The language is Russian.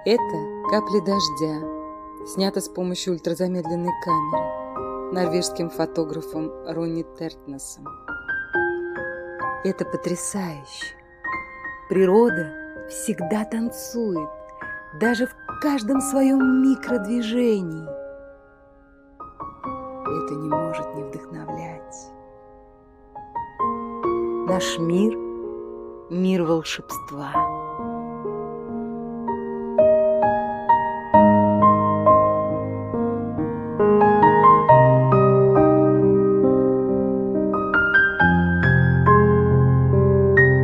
Это «Капли дождя», снято с помощью ультразамедленной камеры норвежским фотографом Ронни Тертнесом. Это потрясающе. Природа всегда танцует, даже в каждом своем микродвижении. Это не может не вдохновлять. Наш мир – мир волшебства.